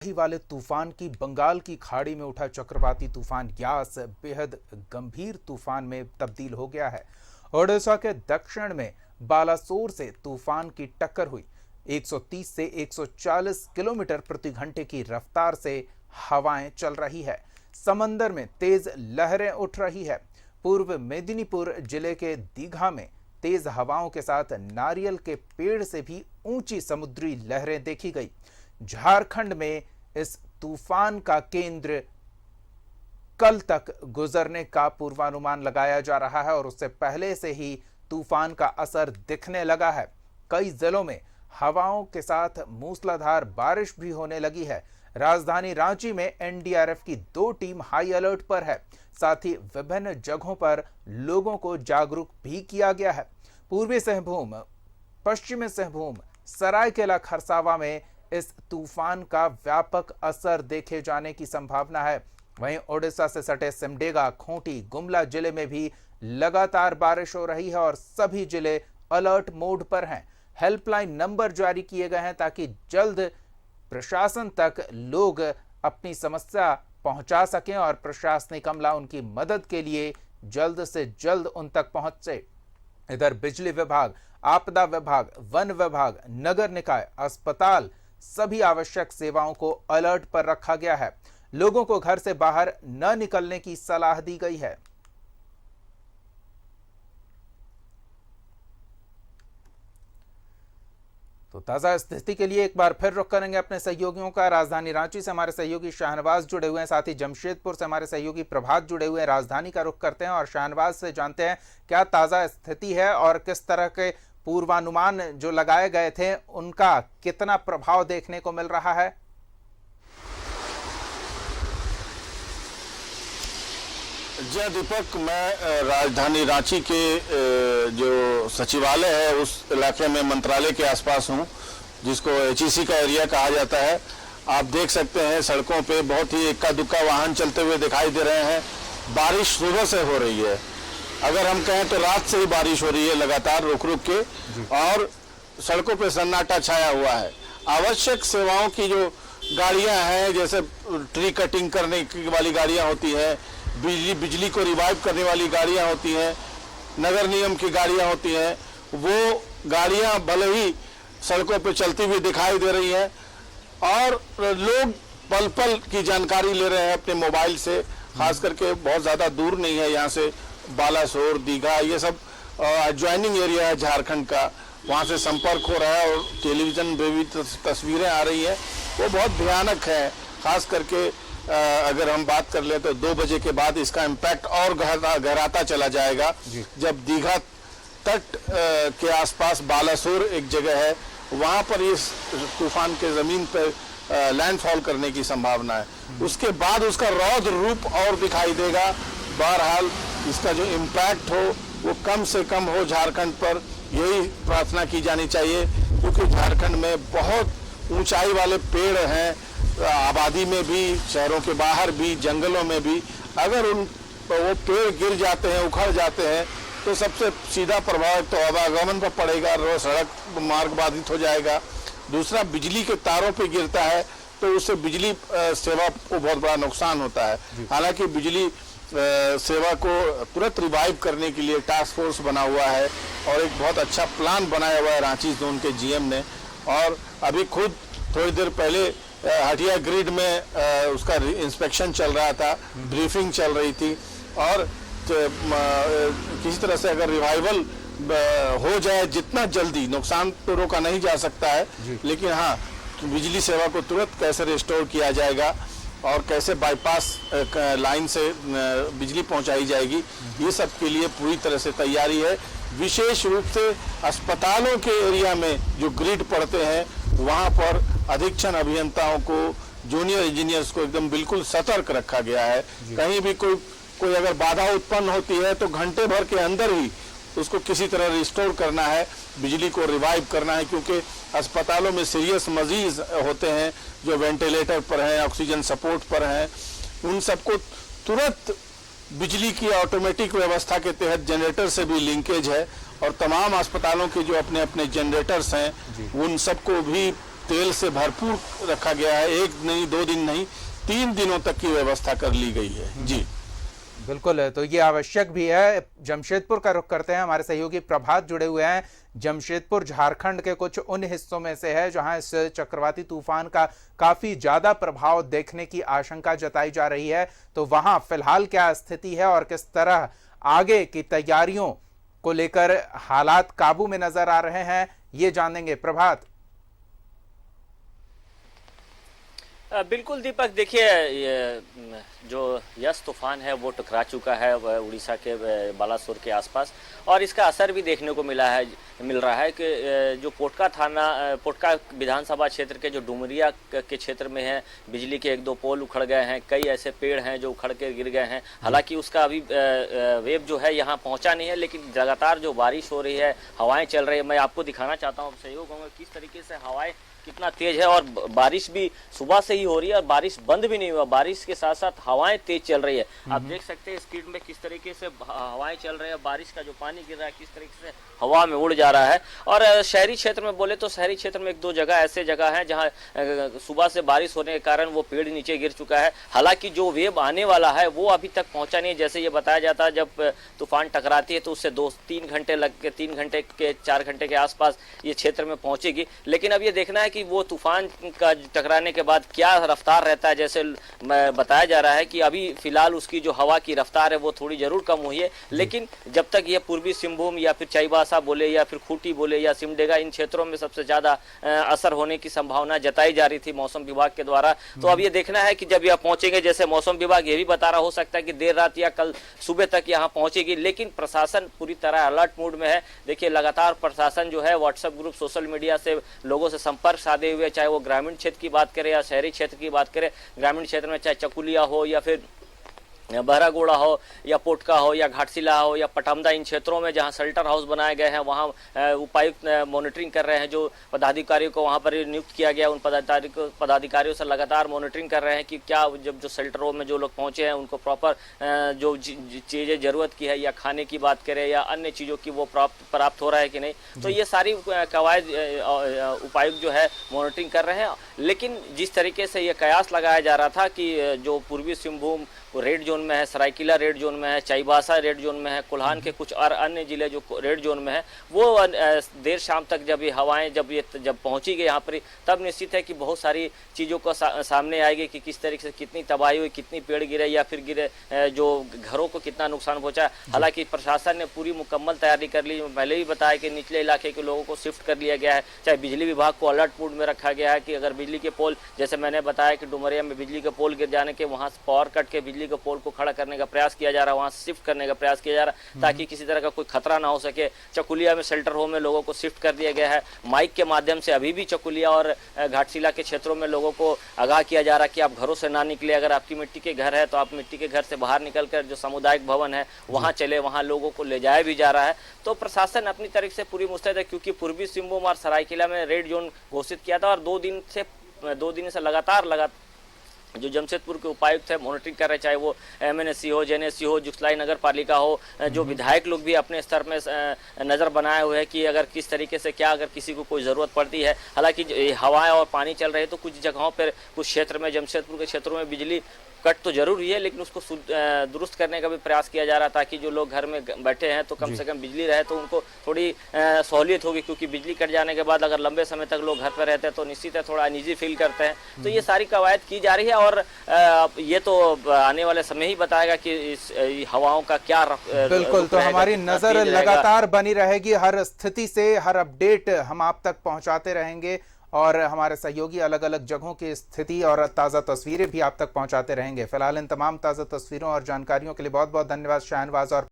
ही वाले तूफान की बंगाल की खाड़ी में उठा चक्रवाती तूफान यास बेहद गंभीर तूफान में तब्दील हो गया है। ओडिशा के दक्षिण में बालासोर से तूफान की टक्कर हुई। 130 से 140 किलोमीटर प्रति घंटे की रफ्तार से हवाएं चल रही है। समंदर में तेज लहरें उठ रही है। पूर्व मेदिनीपुर जिले के दीघा में तेज हवाओं के साथ नारियल के पेड़ से भी ऊंची समुद्री लहरें देखी गई। झारखंड में इस तूफान का केंद्र कल तक गुजरने का पूर्वानुमान लगाया जा रहा है और उससे पहले से ही तूफान का असर दिखने लगा है। कई जिलों में हवाओं के साथ मूसलाधार बारिश भी होने लगी है। राजधानी रांची में एनडीआरएफ की 2 टीम हाई अलर्ट पर है। साथ ही विभिन्न जगहों पर लोगों को जागरूक भी किया गया है। पूर्वी सिंहभूम, पश्चिमी सिंहभूम, सरायकेला खरसावां में इस तूफान का व्यापक असर देखे जाने की संभावना है। वहीं ओडिशा से सटे सिमडेगा, खूंटी, गुमला जिले में भी लगातार बारिश हो रही है और सभी जिले अलर्ट मोड पर हैं। हेल्पलाइन नंबर जारी किए गए हैं ताकि जल्द प्रशासन तक लोग अपनी समस्या पहुंचा सकें और प्रशासनिक अमला उनकी मदद के लिए जल्द से जल्द उन तक पहुंचे। इधर बिजली विभाग, आपदा विभाग, वन विभाग, नगर निकाय, अस्पताल, सभी आवश्यक सेवाओं को अलर्ट पर रखा गया है। लोगों को घर से बाहर न निकलने की सलाह दी गई है। तो ताजा स्थिति के लिए एक बार फिर रुख करेंगे अपने सहयोगियों का। राजधानी रांची से हमारे सहयोगी शाहनवाज जुड़े हुए हैं, साथ ही जमशेदपुर से हमारे सहयोगी प्रभात जुड़े हुए हैं। राजधानी का रुख करते हैं और शाहनवाज से जानते हैं क्या ताजा स्थिति है और किस तरह के पूर्वानुमान जो लगाए गए थे उनका कितना प्रभाव देखने को मिल रहा है। जय दीपक, मैं राजधानी रांची के जो सचिवालय है उस इलाके में, मंत्रालय के आसपास हूं, जिसको एचईसी का एरिया कहा जाता है। आप देख सकते हैं सड़कों पे बहुत ही इक्का दुक्का वाहन चलते हुए दिखाई दे रहे हैं। बारिश सुबह से हो रही है, अगर हम कहें तो रात से ही बारिश हो रही है लगातार रुक रुक के, और सड़कों पे सन्नाटा छाया हुआ है। आवश्यक सेवाओं की जो गाड़ियां हैं, जैसे ट्री कटिंग करने वाली गाड़ियां होती हैं, बिजली को रिवाइव करने वाली गाड़ियां होती हैं, नगर निगम की गाड़ियां होती हैं, वो गाड़ियां भले ही सड़कों पे चलती हुई दिखाई दे रही हैं और लोग पल पल की जानकारी ले रहे हैं अपने मोबाइल से। खास करके बहुत ज़्यादा दूर नहीं है यहाँ से, बालासोर, दीघा, ये सब एडजॉइनिंग एरिया है झारखंड का, वहाँ से संपर्क हो रहा है और टेलीविजन में भी तस्वीरें आ रही हैं। वो बहुत भयानक है। खास करके अगर हम बात कर लें तो 2 बजे के बाद इसका इम्पैक्ट और गहराता चला जाएगा। जब दीघा तट के आसपास बालासोर एक जगह है, वहाँ पर इस तूफान के ज़मीन पर लैंडफॉल करने की संभावना है। उसके बाद उसका रौद्र रूप और दिखाई देगा। बहरहाल इसका जो इम्पैक्ट हो वो कम से कम हो झारखंड पर, यही प्रार्थना की जानी चाहिए, क्योंकि झारखंड में बहुत ऊंचाई वाले पेड़ हैं, आबादी में भी, शहरों के बाहर भी, जंगलों में भी। अगर वो पेड़ गिर जाते हैं, उखड़ जाते हैं, तो सबसे सीधा प्रभाव तो आवागमन पर पड़ेगा, सड़क मार्ग बाधित हो जाएगा। दूसरा, बिजली के तारों पे गिरता है तो उससे बिजली सेवा को बहुत बड़ा नुकसान होता है। हालांकि बिजली सेवा को तुरंत रिवाइव करने के लिए टास्क फोर्स बना हुआ है और एक बहुत अच्छा प्लान बनाया हुआ है रांची जोन के जीएम ने। और अभी खुद थोड़ी देर पहले हटिया ग्रिड में उसका इंस्पेक्शन चल रहा था, ब्रीफिंग चल रही थी, और किसी तरह से अगर रिवाइवल हो जाए जितना जल्दी, नुकसान तो रोका नहीं जा सकता है, लेकिन हाँ, बिजली सेवा को तुरंत कैसे रिस्टोर किया जाएगा और कैसे बाईपास लाइन से बिजली पहुंचाई जाएगी, ये सब के लिए पूरी तरह से तैयारी है। विशेष रूप से अस्पतालों के एरिया में जो ग्रिड पड़ते हैं, वहां पर अधीक्षण अभियंताओं को, जूनियर इंजीनियर्स को एकदम बिल्कुल सतर्क रखा गया है। कहीं भी कोई अगर बाधा उत्पन्न होती है तो घंटे भर के अंदर ही उसको किसी तरह रिस्टोर करना है, बिजली को रिवाइव करना है, क्योंकि अस्पतालों में सीरियस मरीज होते हैं जो वेंटिलेटर पर हैं, ऑक्सीजन सपोर्ट पर हैं, उन सबको तुरंत बिजली की ऑटोमेटिक व्यवस्था के तहत जनरेटर से भी लिंकेज है और तमाम अस्पतालों के जो अपने अपने जनरेटर्स हैं उन सबको भी तेल से भरपूर रखा गया है। 1 नहीं 2 दिन नहीं 3 दिनों तक की व्यवस्था कर ली गई है। जी बिल्कुल, तो ये आवश्यक भी है। जमशेदपुर का रुख करते हैं, हमारे सहयोगी प्रभात जुड़े हुए हैं। जमशेदपुर झारखंड के कुछ उन हिस्सों में से है जहां इस चक्रवाती तूफान का काफी ज्यादा प्रभाव देखने की आशंका जताई जा रही है। तो वहां फिलहाल क्या स्थिति है और किस तरह आगे की तैयारियों को लेकर हालात काबू में नजर आ रहे हैं, ये जानेंगे। प्रभात। बिल्कुल दीपक, देखिए जो यस तूफान है वो टकरा चुका है उड़ीसा के बालासोर के आसपास, और इसका असर भी देखने को मिल रहा है कि जो पोटका विधानसभा क्षेत्र के जो डुमरिया के क्षेत्र में है, बिजली के 1-2 पोल उखड़ गए हैं, कई ऐसे पेड़ हैं जो उखड़ के गिर गए हैं। हालांकि उसका अभी वेव जो है यहाँ पहुँचा नहीं है, लेकिन लगातार जो बारिश हो रही है, हवाएं चल रही है। मैं आपको दिखाना चाहता हूँ, सहयोग होंगे, किस तरीके से हवाएं कितना तेज है, और बारिश भी सुबह से ही हो रही है और बारिश बंद भी नहीं हुआ। बारिश के साथ साथ हवाएं तेज चल रही है। आप देख सकते हैं स्क्रीन में किस तरीके से हवाएं चल रही है, बारिश का जो पानी गिर रहा है किस तरीके से हवा में उड़ जा रहा है। और शहरी क्षेत्र में बोले तो शहरी क्षेत्र में 1-2 जगह ऐसे जगह हैं जहां सुबह से बारिश होने के कारण वो पेड़ नीचे गिर चुका है। हालांकि जो वेव आने वाला है वो अभी तक पहुंचा नहीं। जैसे ये बताया जाता है, जब तूफान टकराती है तो उससे 2-3 घंटे लग के 3 घंटे के 4 घंटे के आसपास ये क्षेत्र में पहुंचेगी। लेकिन अब ये देखना है कि वो तूफान का टकराने के बाद क्या रफ्तार रहता है। जैसे बताया जा रहा है कि अभी फिलहाल उसकी जो हवा की रफ्तार है वो थोड़ी जरूर कम हुई है, लेकिन जब तक ये पूर्वी सिंहभूम या फिर चाईबासा बोले या फिर खूंटी बोले या सिमडेगा, इन क्षेत्रों में सबसे ज्यादा असर होने की संभावना जताई जा रही थी मौसम विभाग के द्वारा। तो अब ये देखना है कि जब यह पहुंचेंगे, जैसे मौसम विभाग ये भी बता रहा, हो सकता है कि देर रात या कल सुबह तक यहाँ पहुंचेगी, लेकिन प्रशासन पूरी तरह अलर्ट मूड में है। देखिए लगातार प्रशासन जो है व्हाट्सएप ग्रुप, सोशल मीडिया से लोगों से संपर्क साधे हुए, चाहे वो ग्रामीण क्षेत्र की बात करें या शहरी क्षेत्र की बात करें। ग्रामीण क्षेत्र में चाहे चकुलिया हो या फिर बहरागोड़ा हो या पोटका हो या घाटशिला हो या पटामदा, इन क्षेत्रों में जहां शेल्टर हाउस बनाए गए हैं वहां उपायुक्त मॉनिटरिंग कर रहे हैं। जो पदाधिकारियों को वहां पर नियुक्त किया गया, उन पदाधिकारियों से लगातार मॉनिटरिंग कर रहे हैं कि क्या जब जो शेल्टरों में जो लोग पहुंचे हैं उनको प्रॉपर जो चीज़ें ज़रूरत की है या खाने की बात करें या अन्य चीज़ों की वो प्राप्त हो रहा है कि नहीं। तो ये सारी कवायद उपायुक्त जो है मॉनिटरिंग कर रहे हैं। लेकिन जिस तरीके से ये कयास लगाया जा रहा था कि जो पूर्वी सिंहभूम रेड जोन में है, सरायकेला रेड जोन में है, चाईबासा रेड जोन में है, कोल्हान के कुछ और अन्य जिले जो रेड जोन में है, वो देर शाम तक जब ये हवाएं जब पहुंची गई यहाँ पर, तब निश्चित है कि बहुत सारी चीज़ों को सामने आएगी कि किस तरीके से कितनी तबाही हुई, कितनी पेड़ गिरे या फिर गिरे, जो घरों को कितना नुकसान पहुंचा। हालांकि प्रशासन ने पूरी मुकम्मल तैयारी कर ली। पहले ही बताया कि निचले इलाके के लोगों को शिफ्ट कर लिया गया है। चाहे बिजली विभाग को अलर्ट मोड में रखा गया है कि अगर बिजली के पोल, जैसे मैंने बताया कि डुमरिया में बिजली के पोल गिर जाने के वहाँ से पावर कट के बिजली के पोल को खड़ा करने का प्रयास किया जा रहा है, वहां शिफ्ट करने का प्रयास किया जा रहा है ताकि किसी तरह का कोई खतरा ना हो सके। चकुलिया में शेल्टर होम में लोगों को शिफ्ट कर दिया गया है। माइक के माध्यम से अभी भी चकुलिया और घाटशिला के क्षेत्रों में लोगों को आगाह किया जा रहा है कि आप घरों से ना निकले। अगर आपकी मिट्टी के घर है तो आप मिट्टी के घर से बाहर निकलकर जो सामुदायिक भवन है वहां चले, वहां लोगों को ले जाया भी जा रहा है। तो प्रशासन अपनी तरफ से पूरी मुस्तैद है, क्योंकि पूर्वी सिंहभूम और सरायकेला में रेड जोन घोषित किया था और 2 दिन से लगातार जो जमशेदपुर के उपायुक्त है मॉनिटरिंग कर रहे हैं, चाहे वो एमएनएससी हो, जेएनएससी हो, जुगसलाई नगर पालिका हो, जो विधायक लोग भी अपने स्तर में नज़र बनाए हुए हैं कि अगर किस तरीके से क्या अगर किसी को कोई ज़रूरत पड़ती है। हालांकि हवाएं और पानी चल रहे हैं तो कुछ जगहों पर, कुछ क्षेत्र में, जमशेदपुर के क्षेत्रों में बिजली कट तो जरूर हुई है, लेकिन उसको दुरुस्त करने का भी प्रयास किया जा रहा है ताकि जो लोग घर में बैठे हैं तो कम से कम बिजली रहे तो उनको थोड़ी सहूलियत होगी। क्योंकि बिजली कट जाने के बाद अगर लंबे समय तक लोग घर पर रहते हैं तो निश्चित है थोड़ा अनईजी फील करते हैं। तो ये सारी कवायद की जा रही है और ये तो आने वाले समय ही बताएगा कि इस हवाओं का क्या बिल्कुल। तो हमारी नजर लगातार बनी रहेगी, हर स्थिति से हर अपडेट हम आप तक पहुंचाते रहेंगे और हमारे सहयोगी अलग अलग जगहों की स्थिति और ताज़ा तस्वीरें भी आप तक पहुंचाते रहेंगे। फिलहाल इन तमाम ताज़ा तस्वीरों और जानकारियों के लिए बहुत बहुत धन्यवाद शाहनवाज और